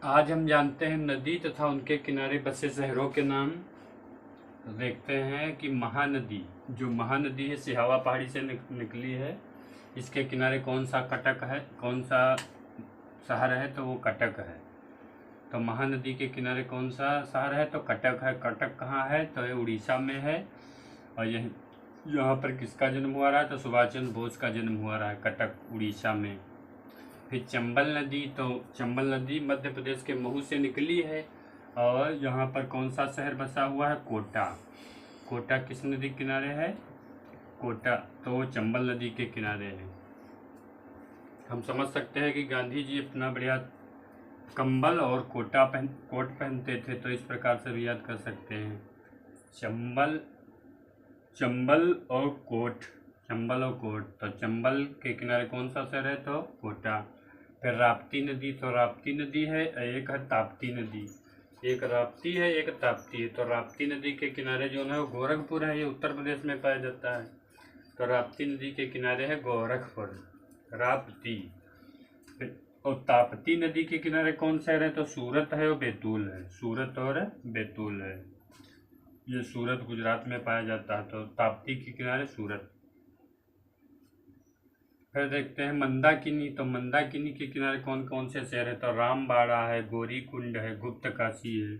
आज हम जानते हैं नदी तथा उनके किनारे बसे शहरों के नाम। तो देखते हैं कि महानदी, जो महानदी है सिहावा पहाड़ी से निकली है, इसके किनारे कौन सा कटक है, कौन सा शहर है, तो वो कटक है। तो महानदी के किनारे कौन सा शहर है, तो कटक है। कटक कहाँ है, तो ये उड़ीसा में है। और यही यहाँ पर किसका जन्म हुआ रहा है, तो सुभाष चंद्र बोस का जन्म हुआ रहा है कटक उड़ीसा में। फिर चंबल नदी, तो चंबल नदी मध्य प्रदेश के महू से निकली है। और यहाँ पर कौन सा शहर बसा हुआ है, कोटा। कोटा किस नदी के किनारे है, कोटा, तो वो चंबल नदी के किनारे है। हम समझ सकते हैं कि गांधी जी अपना बढ़िया कंबल और कोट पहनते थे, तो इस प्रकार से भी याद कर सकते हैं। चंबल और कोट, चंबल और कोट, तो चंबल के किनारे कौन सा शहर है, तो कोटा। फिर राप्ती नदी, तो राप्ती नदी है, एक है ताप्ती नदी। एक राप्ती है, एक ताप्ती है। तो राप्ती नदी के किनारे जो है वो गोरखपुर है, ये उत्तर प्रदेश में पाया जाता है। तो राप्ती नदी के किनारे है गोरखपुर, राप्ती। और ताप्ती नदी के किनारे कौन शहर है, तो सूरत है और बैतूल है। सूरत और बैतूल है, ये सूरत गुजरात में पाया जाता है। तो ताप्ती के किनारे सूरत। फिर देखते हैं मंदाकिनी, तो मंदाकिनी के किनारे कौन कौन से शहर है, तो रामबाड़ा है, गौरीकुंड है, गुप्तकाशी है।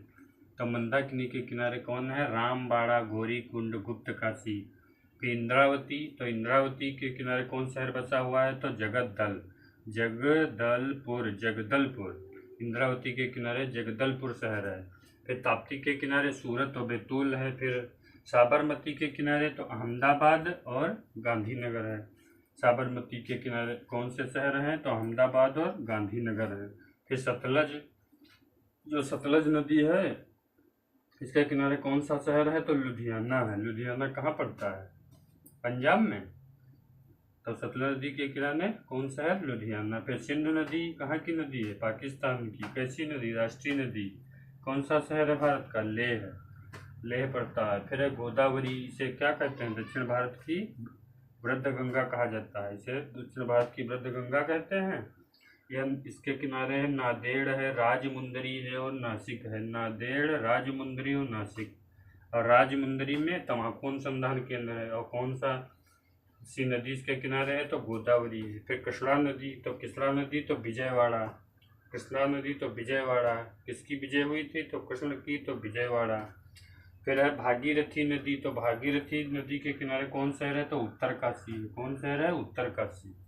तो मंदाकिनी के किनारे कौन है, रामबाड़ा, गौरीकुंड, गुप्तकाशी। फिर इंद्रावती, तो इंद्रावती के किनारे कौन शहर बसा हुआ है, तो जगदलपुर। इंद्रावती के किनारे जगदलपुर शहर है। फिर ताप्ती के किनारे सूरत और बैतूल है। फिर साबरमती के किनारे तो अहमदाबाद और गांधीनगर है। साबरमती के किनारे कौन से शहर हैं, तो अहमदाबाद और गांधीनगर है। फिर सतलज, जो सतलज नदी है, इसके किनारे कौन सा शहर है, तो लुधियाना है। लुधियाना कहाँ पड़ता है, पंजाब में। तो सतलज नदी के किनारे कौन सा है, लुधियाना। फिर सिंधु नदी कहाँ की नदी है, पाकिस्तान की। कैसी नदी, राष्ट्रीय नदी। कौन सा शहर है भारत का, लेह, लेह पड़ता है। फिर है गोदावरी, इसे क्या कहते हैं, दक्षिण भारत की वृद्ध गंगा कहा जाता है। इसे दक्षिण भारत की वृद्ध गंगा कहते हैं। यह इसके किनारे है नांदेड़ है, राजमुंदरी है और नासिक है। नांदेड़, राजमुंदरी और नासिक। और राजमुंदरी में तम्बाकू अनुसंधान केंद्र है। और कौन सा सी नदी इसके किनारे है, तो गोदावरी है। फिर कृष्णा नदी, तो कृष्णा नदी तो विजयवाड़ा। कृष्णा नदी तो विजयवाड़ा, किसकी विजय हुई थी, तो कृष्ण की, तो विजयवाड़ा। फिर है भागीरथी नदी, तो भागीरथी नदी के किनारे कौन शहर है, तो उत्तरकाशी। कौन शहर है, उत्तरकाशी।